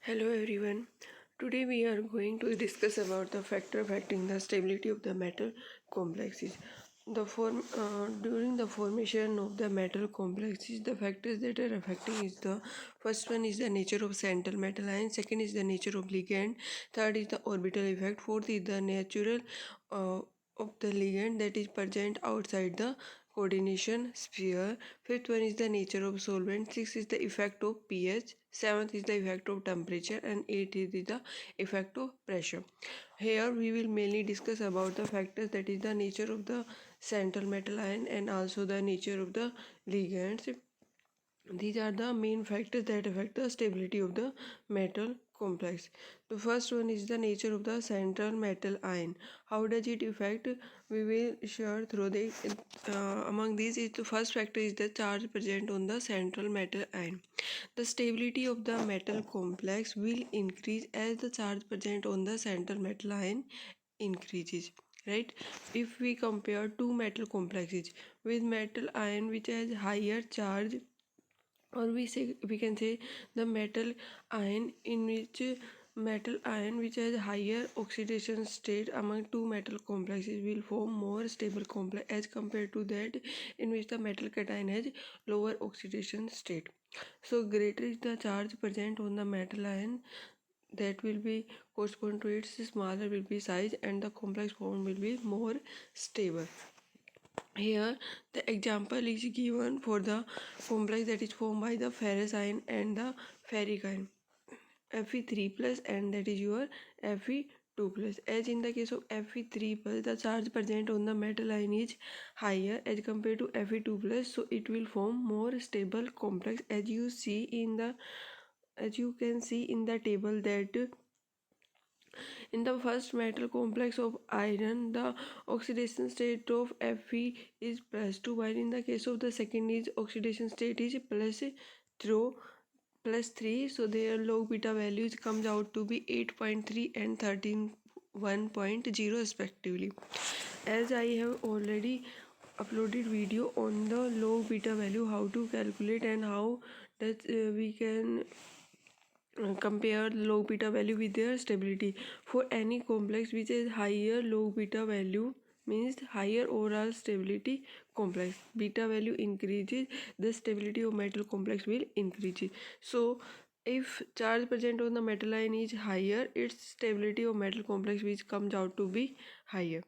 Hello everyone. Today we are going to discuss about the factor affecting the stability of the metal complexes. During the formation of the metal complexes, the factors that are affecting is the first one is the nature of central metal ion, second is the nature of ligand, third is the orbital effect, fourth is the natural uh, of the ligand that is present outside the coordination sphere. Fifth one is the nature of solvent. Sixth is the effect of pH. Seventh is the effect of temperature, and eighth is the effect of pressure. Here we will mainly discuss about the factors that is the nature of the central metal ion and also the nature of the ligands. These are the main factors that affect the stability of the metal complex. The first one is the nature of the central metal ion. How does it affect? We will share through the among these is the first factor is the charge present on the central metal ion. The stability of the metal complex will increase as the charge present on the central metal ion increases, right? If we compare two metal complexes with metal ion which has higher charge, or we can say the metal ion which has higher oxidation state among two metal complexes will form more stable complex as compared to that in which the metal cation has lower oxidation state. So greater is the charge present on the metal ion, that will be correspond to its smaller will be size, and the complex form will be more stable. Here the example is given for the complex that is formed by the ferrous ion and the ferric ion, Fe3 plus, and that is your Fe2 plus. As in the case of Fe3 plus, the charge present on the metal ion is higher as compared to Fe2 plus, so it will form more stable complex. As you can see in the table that in the first metal complex of iron, the oxidation state of Fe is +2, while in the case of the second is oxidation state is +3. So their log beta values comes out to be 8.3 and 13.1.0 respectively. As I have already uploaded video on the log beta value, how to calculate and how that we can compare log beta value with their stability. For any complex which is higher log beta value means higher overall stability complex, beta value increases, the stability of metal complex will increase. So if charge present on the metal ion is higher, its stability of metal complex which comes out to be higher.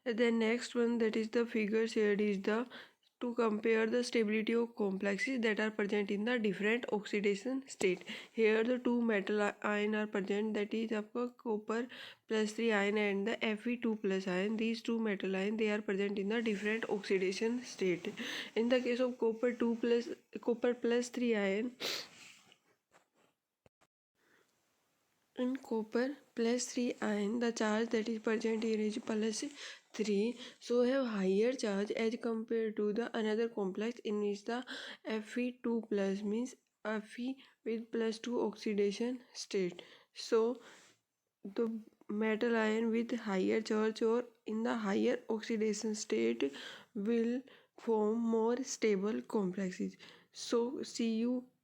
The next one, that is the figure shared, is the to compare the stability of complexes that are present in the different oxidation state. Here the two metal ion are present, that is copper +3 ion and the Fe2 plus ion. These two metal ion, they are present in the different oxidation state. In the case of copper +3 ion, in copper +3 ion, the charge that is present here is +3, so have higher charge as compared to the another complex in which the Fe2 plus means Fe with +2 oxidation state. So the metal ion with higher charge or in the higher oxidation state will form more stable complexes. So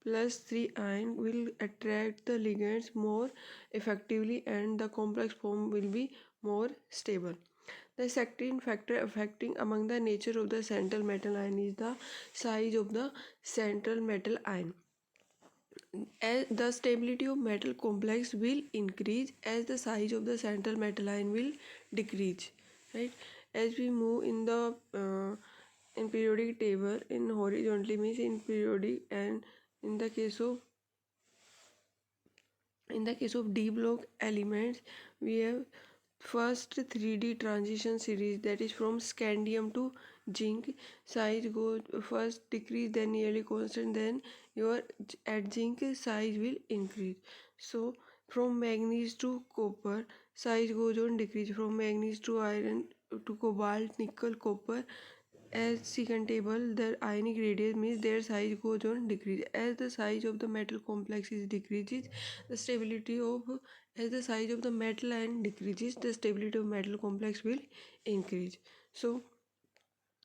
Cu+3 ion will attract the ligands more effectively and the complex form will be more stable. The second factor affecting among the nature of the central metal ion is the size of the central metal ion. As the stability of metal complex will increase as the size of the central metal ion will decrease, right? As we move in the in periodic table, in horizontally means in periodic, and in the case of d block elements, we have first 3D transition series, that is from scandium to zinc. Size goes first decrease, then nearly constant, then your at zinc size will increase. So from manganese to copper, size goes on decrease. From manganese to iron to cobalt, nickel, copper, as second table, the ionic radius means their size goes on decrease. As the size of the metal complex is decreases, the stability of as the size of the metal ion decreases, the stability of metal complex will increase. So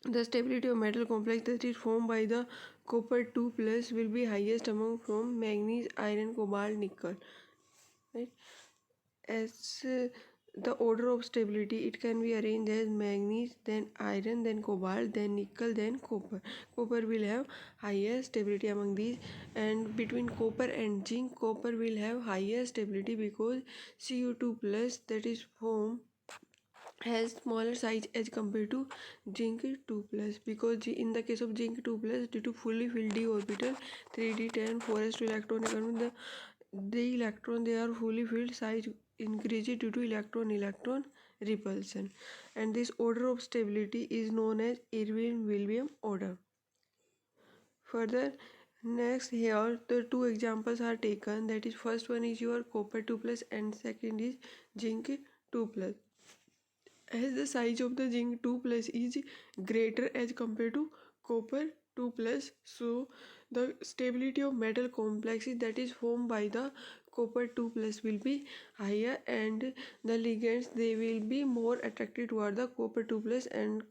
The stability of metal complex that is formed by the copper 2 plus will be highest among from manganese, iron, cobalt, nickel. Right? As the order of stability, it can be arranged as manganese, then iron, then cobalt, then nickel, then copper. Copper will have higher stability among these, and between copper and zinc, copper will have higher stability because Cu2 plus that is formed has smaller size as compared to zinc 2 plus, because in the case of zinc 2 plus, due to fully filled d orbital 3d10 4s2 electron the electron they are fully filled size increases due to electron repulsion, and this order of stability is known as Irwin-Williams order. Further, next here the two examples are taken, that is first one is your copper 2 plus and second is zinc 2 plus. As the size of the zinc 2 plus is greater as compared to copper 2 plus, so the stability of metal complexes that is formed by the copper 2 plus will be higher, and the ligands they will be more attracted toward the copper 2 plus, and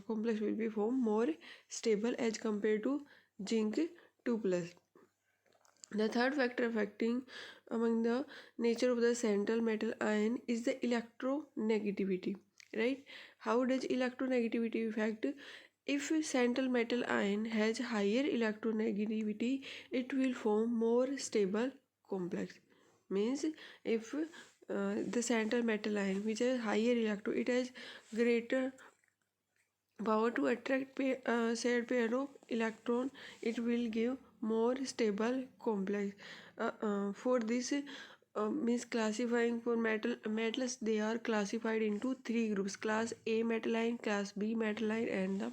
complex will be formed more stable as compared to zinc 2 plus. The third factor affecting among the nature of the central metal ion is the electronegativity. Right? How does electronegativity affect? If central metal ion has higher electronegativity, it will form more stable complex. Means if the central metal ion which has higher it has greater power to attract said pair of electron, it will give more stable complex. For this means classifying for metals, they are classified into three groups: class A metal ion, class B metal ion, and the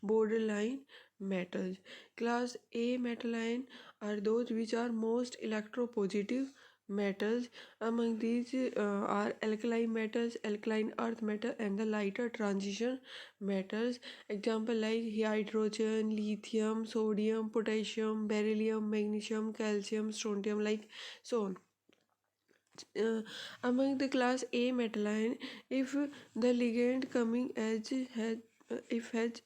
borderline metals. Class A metal ion are those which are most electropositive metals. Among these are alkaline metals, alkaline earth metal, and the lighter transition metals. Example like hydrogen, lithium, sodium, potassium, beryllium, magnesium, calcium, strontium, like so on. Among the class A metal ion, if the ligand coming as has if has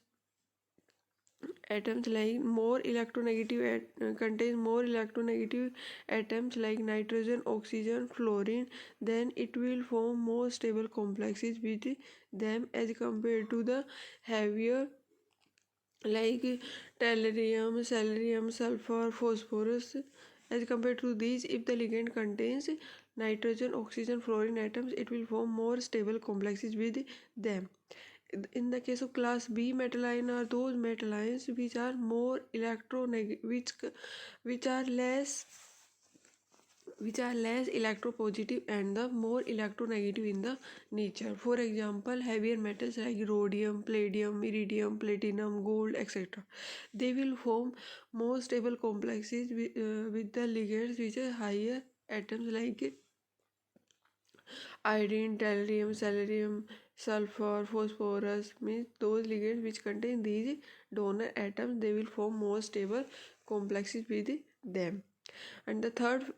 atoms like more electronegative contains more electronegative atoms like nitrogen, oxygen, fluorine, then it will form more stable complexes with them as compared to the heavier like tellurium, selenium, sulfur, phosphorus. As compared to these, if the ligand contains nitrogen, oxygen, fluorine atoms, it will form more stable complexes with them. In the case of class B metal ion are those metal ions which are more which are less electropositive and the more electronegative in the nature. For example, heavier metals like rhodium, palladium, iridium, platinum, gold, etc. They will form more stable complexes with the ligands which are higher atoms like iodine, tellurium, selenium, sulfur, phosphorus. Means those ligands which contain these donor atoms, they will form more stable complexes with them. And the third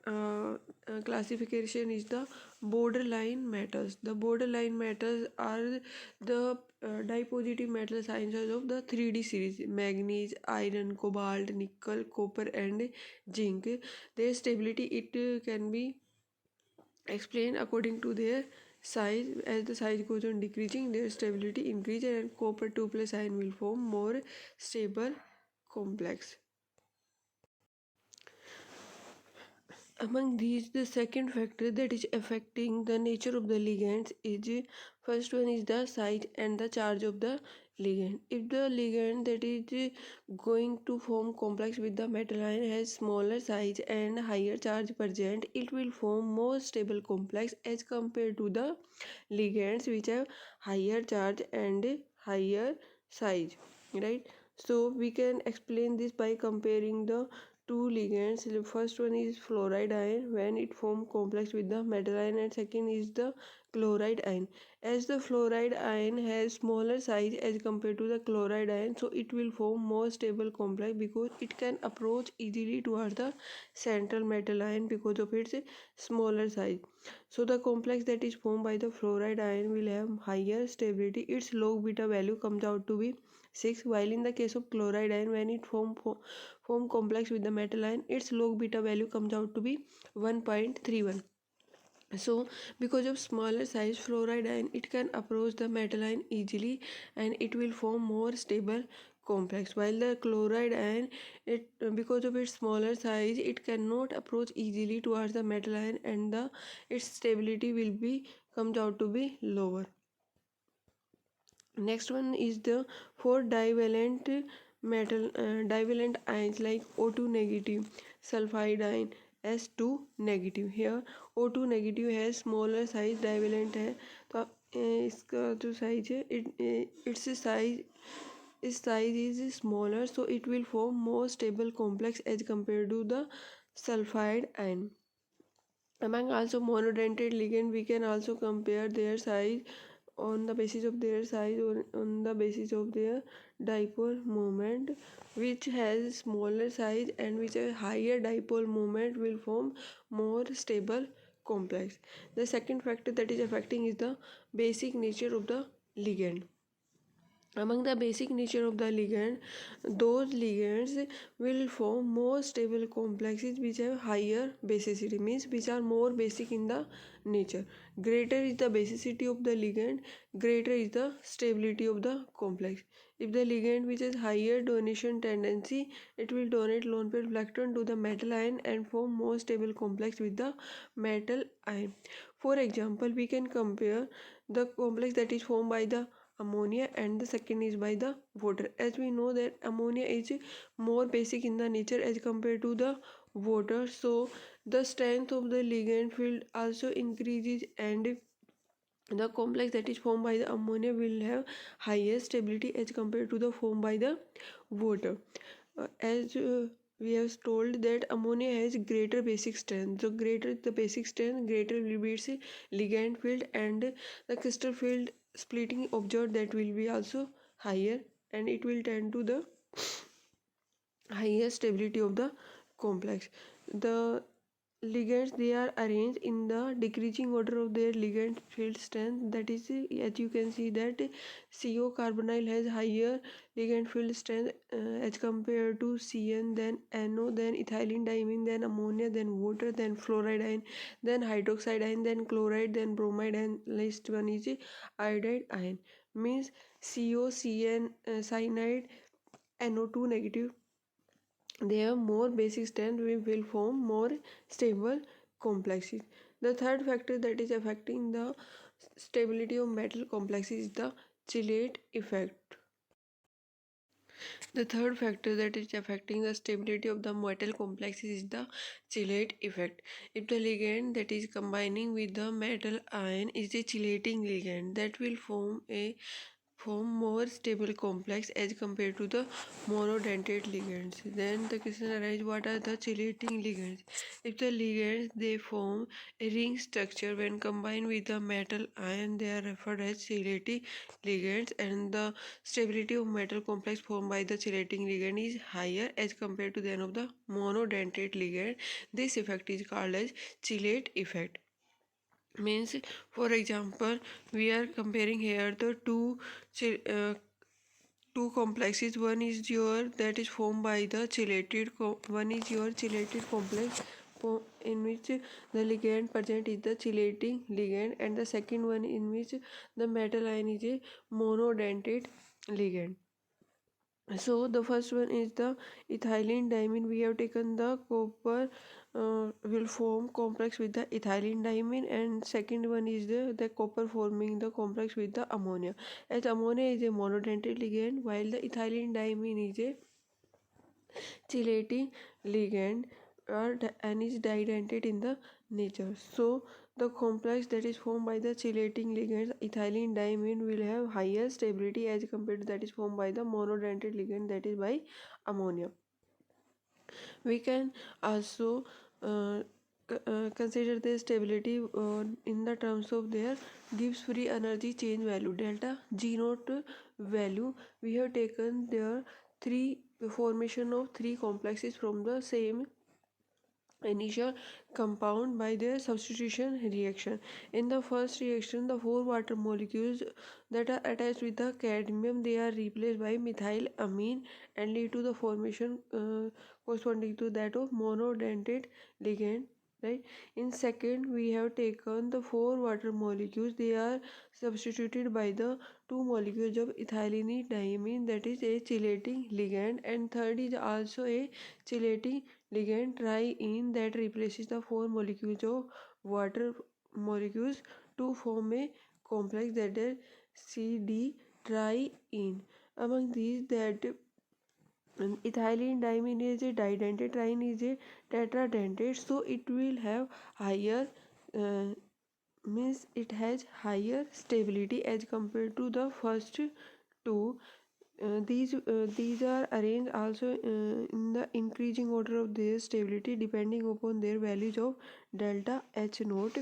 classification is the borderline metals. The borderline metals are the dipositive metal signs of the 3D series: manganese, iron, cobalt, nickel, copper, and zinc. Their stability it can be explained according to their size. As the size goes on decreasing, their stability increases, and copper 2 plus ion will form more stable complex. Among these, the second factor that is affecting the nature of the ligands is first one is the size and the charge of the ligand. If the ligand that is going to form complex with the metal ion has smaller size and higher charge present, it will form more stable complex as compared to the ligands which have higher charge and higher size. Right? So we can explain this by comparing the two ligands. The first one is fluoride ion when it form complex with the metal ion, and second is the chloride ion. As the fluoride ion has smaller size as compared to the chloride ion, so it will form more stable complex because it can approach easily towards the central metal ion because of its smaller size. So the complex that is formed by the fluoride ion will have higher stability. Its log beta value comes out to be 6. While in the case of chloride ion, when it form complex with the metal ion, its log beta value comes out to be 1.31. So because of smaller size fluoride ion, it can approach the metal ion easily and it will form more stable complex, while the chloride ion, it because of its smaller size, it cannot approach easily towards the metal ion and its stability will be comes out to be lower. Next one is the four divalent divalent ions like O2 negative, sulfide ion, S2 negative. Here O2 negative has smaller size divalent है, तो इसका जो size है its size is smaller, so it will form more stable complex as compared to the sulfide ion. Among also monodentate ligand, we can also compare their size on the basis of their size or on the basis of their dipole moment, which has smaller size and which has higher dipole moment will form more stable complex. The second factor that is affecting is the basic nature of the ligand. Among the basic nature of the ligand, those ligands will form more stable complexes which have higher basicity, means which are more basic in the nature. Greater is the basicity of the ligand, greater is the stability of the complex. If the ligand which has higher donation tendency, it will donate lone pair electron to the metal ion and form more stable complex with the metal ion. For example, we can compare the complex that is formed by the ammonia and the second is by the water. As we know that ammonia is more basic in the nature as compared to the water, so the strength of the ligand field also increases and the complex that is formed by the ammonia will have higher stability as compared to the formed by the water. As we have told that ammonia has greater basic strength, so greater the basic strength, greater will be its ligand field and the crystal field splitting observed that will be also higher and it will tend to the higher stability of the complex. The ligands, they are arranged in the decreasing order of their ligand field strength, that is as you can see that CO carbonyl has higher ligand field strength as compared to CN, then NO, then ethylene diamine, then ammonia, then water, then fluoride ion, then hydroxide ion, then chloride, then bromide ion. Last one is iodide ion, means CO, CN, cyanide, NO2 negative, they have more basic strength, we will form more stable complexes. The third factor that is affecting the stability of metal complexes is the chelate effect. The third factor that is affecting the stability of the metal complexes is the chelate effect. If the ligand that is combining with the metal ion is a chelating ligand, that will form more stable complex as compared to the monodentate ligands. Then the question arises, what are the chelating ligands? If the ligands they form a ring structure when combined with the metal ion, they are referred as chelating ligands, and the stability of metal complex formed by the chelating ligand is higher as compared to that of the monodentate ligand. This effect is called as chelate effect. Means, for example, we are comparing here the two complexes. One is your that is formed by the chelated one is your chelated complex in which the ligand present is the chelating ligand, and the second one in which the metal ion is a monodentate ligand. So the first one is the ethylene diamine. We have taken the copper will form complex with the ethylene diamine, and second one is the copper forming the complex with the ammonia. As ammonia is a monodentate ligand, while the ethylene diamine is a chelating ligand and is didentate in the nature. So the complex that is formed by the chelating ligand ethylene diamine will have higher stability as compared to that is formed by the monodentate ligand, that is by ammonia. We can also consider the stability in the terms of their Gibbs free energy change value, delta G naught value. We have taken their formation of three complexes from the same initial compound by their substitution reaction. In the first reaction, the four water molecules that are attached with the cadmium, they are replaced by methylamine and lead to the formation corresponding to that of monodentate ligand, right? In second, we have taken the four water molecules, they are substituted by the two molecules of ethylene diamine, that is a chelating ligand, and third is also a chelating ligand triene that replaces the four molecules of water molecules to form a complex that is CD triene. Among these, that ethylene diamine is a didentate, triene is a tetradentate, so it will have higher uh, means it has higher stability as compared to the first two. These are arranged also in the increasing order of their stability depending upon their values of delta H naught,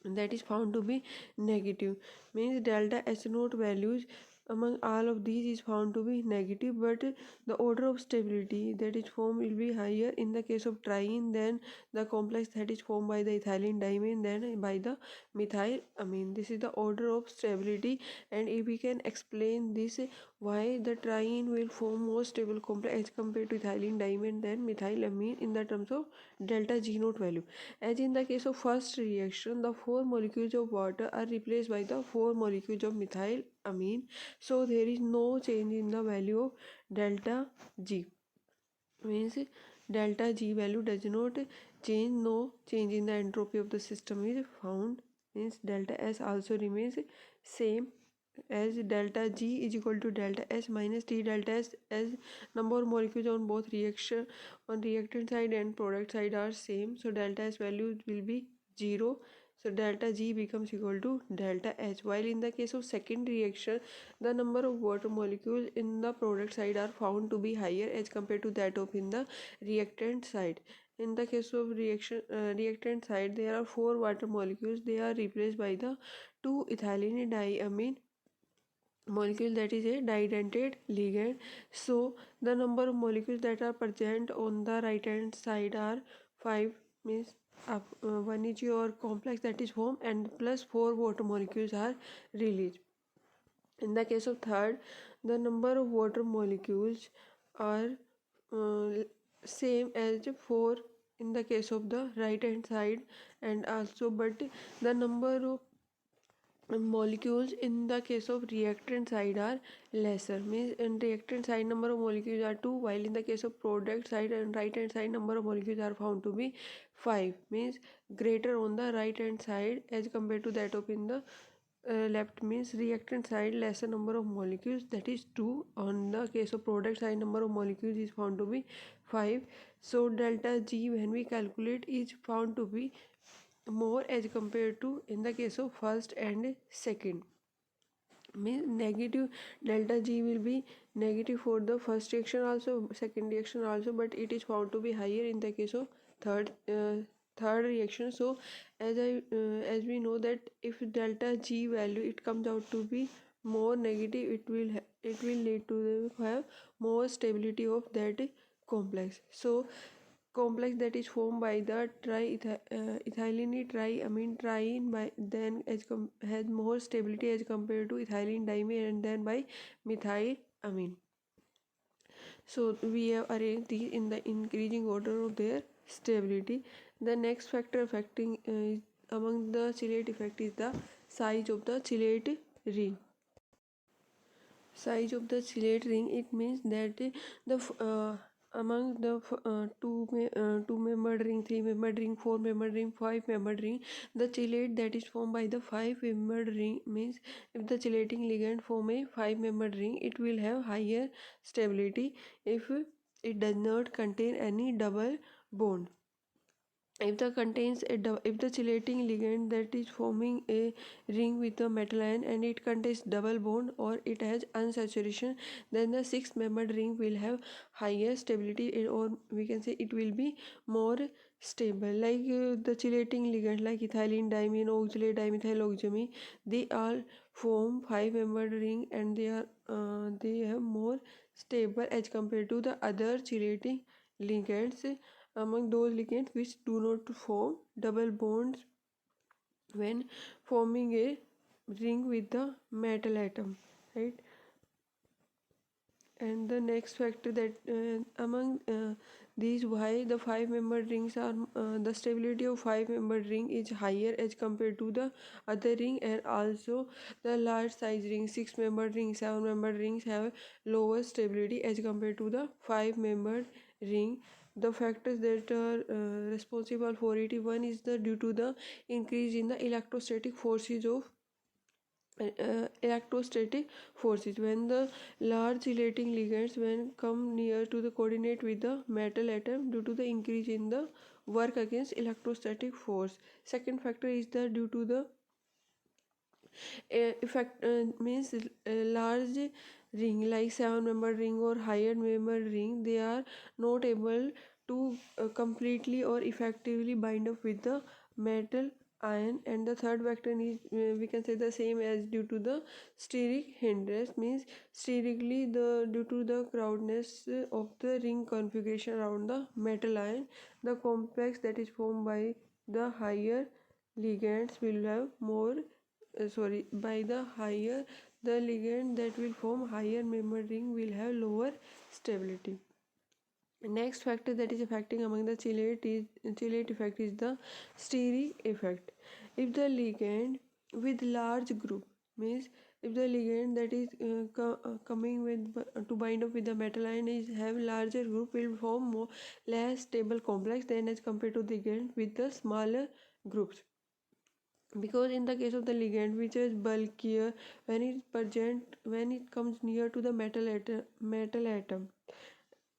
that is found to be negative. Means delta H naught values among all of these is found to be negative, but the order of stability that is formed will be higher in the case of triene than the complex that is formed by the ethylene diamine than by the methylamine. This is the order of stability, and if we can explain this, why the triene will form more stable complex as compared to ethylene diamine than methylamine in the terms of delta G naught value. As in the case of first reaction, the four molecules of water are replaced by the four molecules of methylamine, so there is no change in the value of delta G. Means delta G value does not change, no change in the entropy of the system is found. Means delta S also remains same as delta G is equal to delta S minus T delta S, as number of molecules on both reaction on reactant side and product side are same, so delta S value will be 0, so delta G becomes equal to delta H. While in the case of second reaction, the number of water molecules in the product side are found to be higher as compared to that of in the reactant side. In the case of reactant side, there are four water molecules, they are replaced by the two ethylene diamine molecule, that is a didentate ligand. So the number of molecules that are present on the right hand side are 5, means one is your complex that is formed, and plus 4 water molecules are released. In the case of third, the number of water molecules are uh, same as 4 in the case of the right hand side, and also but the number of molecules in the case of reactant side are lesser. Means in reactant side number of molecules are 2, while in the case of product side and right hand side number of molecules are found to be 5, means greater on the right hand side as compared to that of in the left. Means reactant side lesser number of molecules, that is 2. On the case of product side number of molecules is found to be 5, so delta G when we calculate is found to be more as compared to in the case of first and second. Means negative delta G will be negative for the first reaction also, second reaction also, but it is found to be higher in the case of third reaction. So as we know that if delta G value it comes out to be more negative, it will lead to have more stability of that complex. So complex that is formed by the ethylene triamine triene by then has more stability as compared to ethylene diamine and then by methylamine. So we have arranged these in the increasing order of their stability. The next factor affecting among the chelate effect is the size of the chelate ring. Size of the chelate ring, it means that the among the two membered ring, three membered ring, four membered ring, five membered ring, the chelate that is formed by the five membered ring, means if the chelating ligand form a five membered ring, it will have higher stability if it does not contain any double bond. If the chelating ligand that is forming a ring with a metal ion and it contains double bond or it has unsaturation, then the six membered ring will have higher stability, or we can say it will be more stable. Like the chelating ligand like ethylene diamine, oxalate dimethyloxyamine, they all form five membered ring, and they have more stable as compared to the other chelating ligands. among those ligands which do not form double bonds when forming a ring with the metal atom, right? And the next factor that among these, why the five membered rings are the stability of five membered ring is higher as compared to the other ring, and also the large size ring, six membered ring, seven membered rings have lower stability as compared to the five membered ring. The factors that are responsible for it, one is the due to the increase in the electrostatic forces of electrostatic forces when the large chelating ligands when come near to the coordinate with the metal atom due to the increase in the work against electrostatic force. Second factor is the due to the effect means large ring like seven membered ring or higher membered ring, they are not able to completely or effectively bind up with the metal ion. And the third factor is we can say the same as due to the steric hindrance, means sterically the due to the crowdedness of the ring configuration around the metal ion, the complex that is formed by the higher ligands will have more by the higher the ligand that will form higher membered ring will have lower stability. Next factor that is affecting among the chelate effect is the steric effect. If the ligand with large group, means if the ligand that is coming with to bind up with the metal ion is have larger group, will form more less stable complex than as compared to the ligand with the smaller groups. Because in the case of the ligand which is bulkier, when it comes near to the metal atom,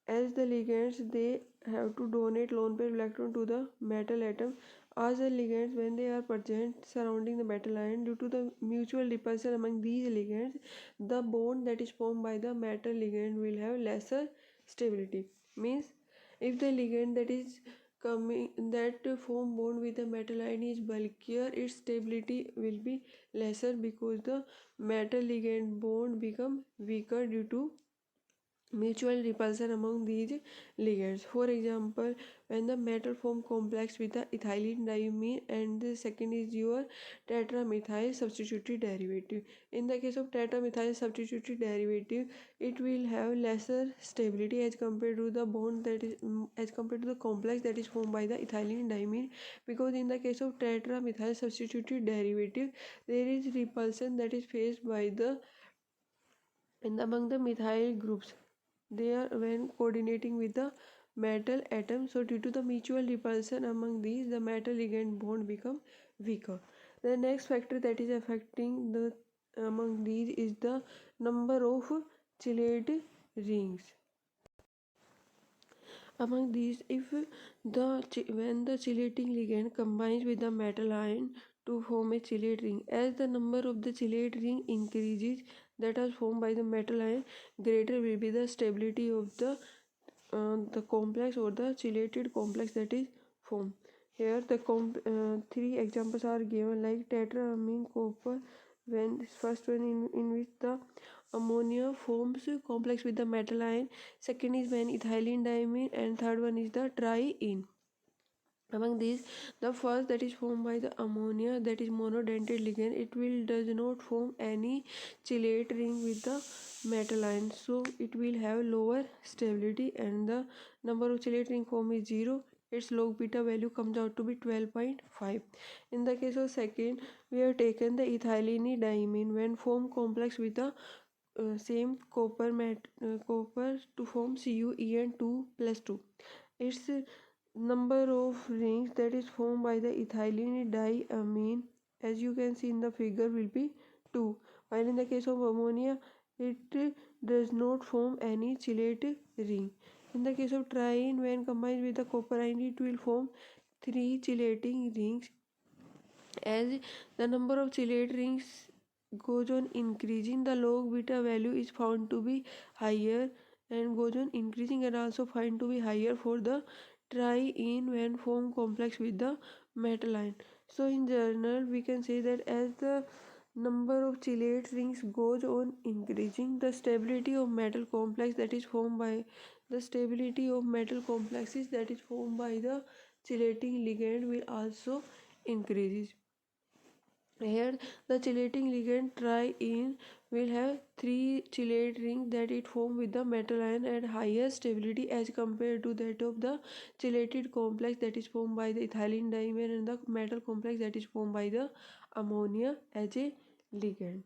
as the ligands they have to donate lone pair electron to the metal atom, as the ligands when they are present surrounding the metal ion, due to the mutual repulsion among these ligands, the bond that is formed by the metal ligand will have lesser stability. Means if the ligand that is coming that form bond with the metal ion is bulkier, its stability will be lesser because the metal ligand bond become weaker due to mutual repulsion among these ligands. For example, when the metal form complex with the ethylene diamine, and the second is your tetramethyl substituted derivative. In the case of tetramethyl substituted derivative, it will have lesser stability as compared to the bond that is as compared to the complex that is formed by the ethylene diamine, because in the case of tetramethyl substituted derivative, there is repulsion that is faced by the among the methyl groups, they are when coordinating with the metal atom. So due to the mutual repulsion among these, the metal ligand bond become weaker. The next factor that is affecting the among these is the number of chelate rings. Among these, if when the chelating ligand combines with the metal ion to form a chelate ring, as the number of the chelate ring increases that are formed by the metal ion, greater will be the stability of the complex or the chelated complex that is formed. Here the three examples are given like tetraamine copper, when first one in which the ammonia forms complex with the metal ion, second is when ethylene diamine, and third one is the triene. Among these, the first that is formed by the ammonia, that is monodentate ligand, it will does not form any chelate ring with the metal ion, so it will have lower stability and the number of chelate ring form is 0. Its log beta value comes out to be 12.5. In the case of second, we have taken the ethylene diamine when formed complex with the same copper to form CuEn2 plus 2. Its number of rings that is formed by the ethylene diamine, as you can see in the figure, will be 2, while in the case of ammonia it does not form any chelate ring. In the case of triene, when combined with the copper ion, it will form 3 chelating rings. As the number of chelate rings goes on increasing, the log beta value is found to be higher and goes on increasing, and also find to be higher for the triene when formed complex with the metal ion. So in general, we can say that as the number of chelate rings goes on increasing, the stability of metal complex that is formed by the stability of metal complexes that is formed by the chelating ligand will also increases. Here the chelating ligand tri-ene will have three chelate rings that it form with the metal ion at higher stability as compared to that of the chelated complex that is formed by the ethylene dimer and the metal complex that is formed by the ammonia as a ligand.